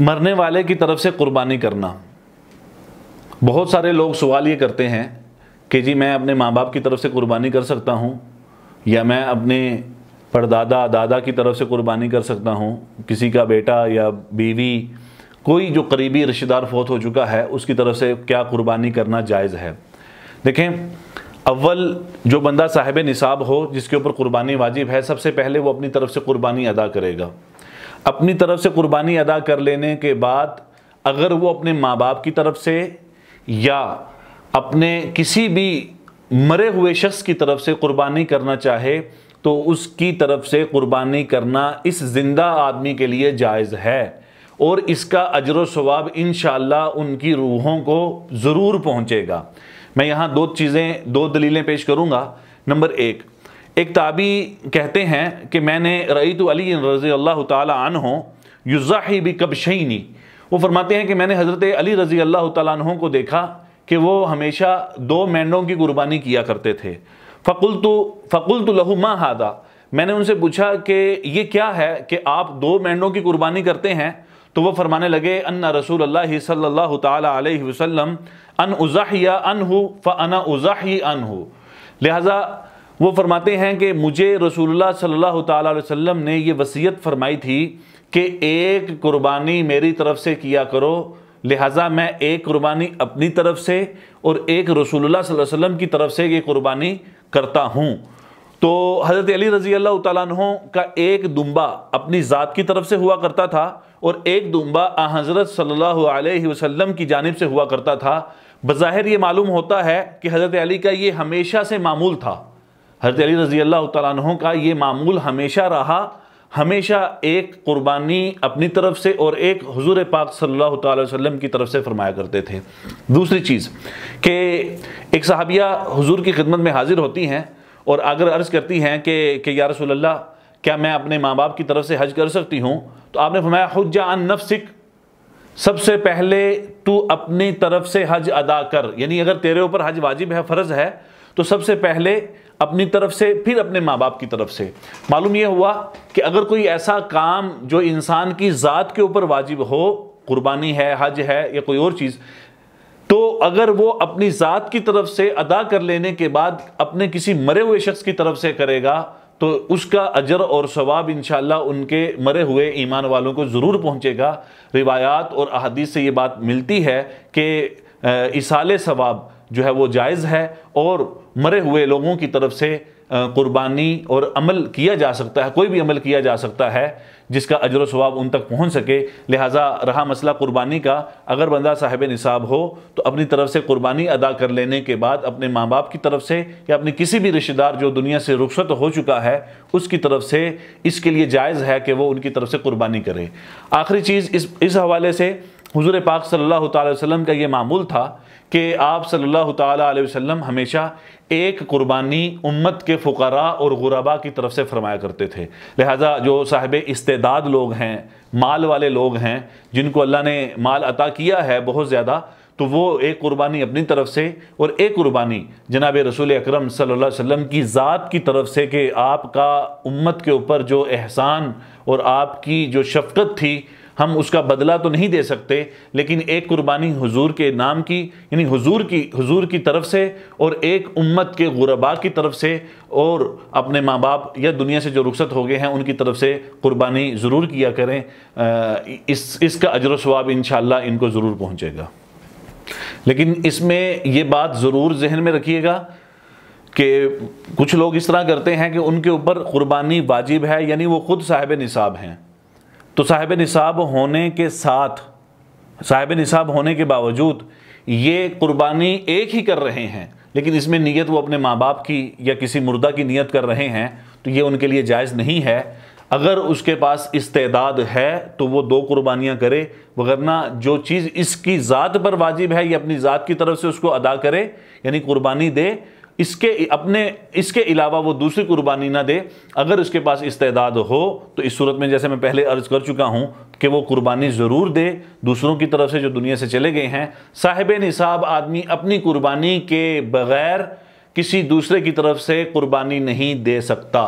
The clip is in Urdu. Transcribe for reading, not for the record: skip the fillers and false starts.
مرنے والے کی طرف سے قربانی کرنا. بہت سارے لوگ سوال یہ کرتے ہیں کہ جی میں اپنے ماں باپ کی طرف سے قربانی کر سکتا ہوں یا میں اپنے پردادا دادا کی طرف سے قربانی کر سکتا ہوں, کسی کا بیٹا یا بیوی کوئی جو قریبی رشتہ دار فوت ہو چکا ہے اس کی طرف سے کیا قربانی کرنا جائز ہے. دیکھیں, اول جو بندہ صاحب نصاب ہو جس کے اوپر قربانی واجب ہے, سب سے پہلے وہ اپنی طرف سے قربانی ادا کرے گا. اپنی طرف سے قربانی ادا کر لینے کے بعد اگر وہ اپنے ماں باپ کی طرف سے یا اپنے کسی بھی مرے ہوئے شخص کی طرف سے قربانی کرنا چاہے تو اس کی طرف سے قربانی کرنا اس زندہ آدمی کے لیے جائز ہے, اور اس کا اجر و ثواب انشاءاللہ ان کی روحوں کو ضرور پہنچے گا. میں یہاں دو دلیلیں پیش کروں گا. نمبر ایک تابعی کہتے ہیں کہ میں نے رأیت علی رضی اللہ تعالی عنہ یضحی بکبشین, وہ فرماتے ہیں کہ میں نے حضرت علی رضی اللہ تعالیٰ عنہ کو دیکھا کہ وہ ہمیشہ 2 مینڈوں کی قربانی کیا کرتے تھے. فقلت لہ ما ھذا, میں نے ان سے پوچھا کہ یہ کیا ہے کہ آپ 2 مینڈوں کی قربانی کرتے ہیں؟ تو وہ فرمانے لگے ان رسول اللہ صلی اللہ تعالی علیہ وسلم ان اضحی عنہ فانا اضحی عنہ. لہذا وہ فرماتے ہیں کہ مجھے رسول اللہ صلی اللہ تعالی علیہ وسلم نے یہ وصیت فرمائی تھی کہ ایک قربانی میری طرف سے کیا کرو, لہٰذا میں ایک قربانی اپنی طرف سے اور ایک رسول اللہ صلی اللہ علیہ وسلم کی طرف سے یہ قربانی کرتا ہوں. تو حضرت علی رضی اللہ تعالیٰ عنہ کا ایک دمبا اپنی ذات کی طرف سے ہوا کرتا تھا اور ایک دمبا حضرت صلی اللہ علیہ وسلم کی جانب سے ہوا کرتا تھا. بظاہر یہ معلوم ہوتا ہے کہ حضرت علی کا یہ ہمیشہ سے معمول تھا. حضرت علی رضی اللہ تعالیٰ عنہ کا یہ معمول ہمیشہ رہا, ہمیشہ ایک قربانی اپنی طرف سے اور ایک حضور پاک صلی اللہ تعالی وسلم کی طرف سے فرمایا کرتے تھے. دوسری چیز کہ ایک صحابیہ حضور کی خدمت میں حاضر ہوتی ہیں اور اگر عرض کرتی ہیں کہ یا رسول اللہ کیا میں اپنے ماں باپ کی طرف سے حج کر سکتی ہوں؟ تو آپ نے فرمایا حج عن نفسک, سب سے پہلے تو اپنی طرف سے حج ادا کر, یعنی اگر تیرے اوپر حج واجب ہے, فرض ہے, تو سب سے پہلے اپنی طرف سے پھر اپنے ماں باپ کی طرف سے. معلوم یہ ہوا کہ اگر کوئی ایسا کام جو انسان کی ذات کے اوپر واجب ہو, قربانی ہے, حج ہے یا کوئی اور چیز, تو اگر وہ اپنی ذات کی طرف سے ادا کر لینے کے بعد اپنے کسی مرے ہوئے شخص کی طرف سے کرے گا تو اس کا اجر اور ثواب انشاءاللہ ان کے مرے ہوئے ایمان والوں کو ضرور پہنچے گا. روایات اور احادیث سے یہ بات ملتی ہے کہ ایصال ثواب جو ہے وہ جائز ہے اور مرے ہوئے لوگوں کی طرف سے قربانی اور عمل کیا جا سکتا ہے, کوئی بھی عمل کیا جا سکتا ہے جس کا اجر و ثواب ان تک پہنچ سکے. لہٰذا رہا مسئلہ قربانی کا, اگر بندہ صاحب نصاب ہو تو اپنی طرف سے قربانی ادا کر لینے کے بعد اپنے ماں باپ کی طرف سے یا اپنی کسی بھی رشتہ دار جو دنیا سے رخصت ہو چکا ہے اس کی طرف سے اس کے لیے جائز ہے کہ وہ ان کی طرف سے قربانی کرے. آخری چیز اس حوالے سے حضور پاک صلی اللہ تعالی وسلم کا یہ معمول تھا کہ آپ صلی اللہ تعالی علیہ وسلم ہمیشہ ایک قربانی امت کے فقراء اور غرباء کی طرف سے فرمایا کرتے تھے. لہٰذا جو صاحب استعداد لوگ ہیں, مال والے لوگ ہیں, جن کو اللہ نے مال عطا کیا ہے بہت زیادہ, تو وہ ایک قربانی اپنی طرف سے اور ایک قربانی جناب رسول اکرم صلی اللہ علیہ وسلم کی ذات کی طرف سے کہ آپ کا امت کے اوپر جو احسان اور آپ کی جو شفقت تھی ہم اس کا بدلہ تو نہیں دے سکتے, لیکن ایک قربانی حضور کے نام کی یعنی حضور کی طرف سے اور ایک امت کے غرباء کی طرف سے اور اپنے ماں باپ یا دنیا سے جو رخصت ہو گئے ہیں ان کی طرف سے قربانی ضرور کیا کریں. اس کا اجر و ثواب انشاءاللہ ان کو ضرور پہنچے گا. لیکن اس میں یہ بات ضرور ذہن میں رکھیے گا کہ کچھ لوگ اس طرح کرتے ہیں کہ ان کے اوپر قربانی واجب ہے, یعنی وہ خود صاحب نصاب ہیں, تو صاحب نصاب ہونے کے باوجود یہ قربانی ایک ہی کر رہے ہیں, لیکن اس میں نیت وہ اپنے ماں باپ کی یا کسی مردہ کی نیت کر رہے ہیں, تو یہ ان کے لیے جائز نہیں ہے. اگر اس کے پاس استعداد ہے تو وہ 2 قربانیاں کرے, وگرنہ جو چیز اس کی ذات پر واجب ہے یہ اپنی ذات کی طرف سے اس کو ادا کرے, یعنی قربانی دے, اس کے علاوہ وہ دوسری قربانی نہ دے. اگر اس کے پاس استعداد ہو تو اس صورت میں جیسے میں پہلے عرض کر چکا ہوں کہ وہ قربانی ضرور دے دوسروں کی طرف سے جو دنیا سے چلے گئے ہیں. صاحب نصاب آدمی اپنی قربانی کے بغیر کسی دوسرے کی طرف سے قربانی نہیں دے سکتا.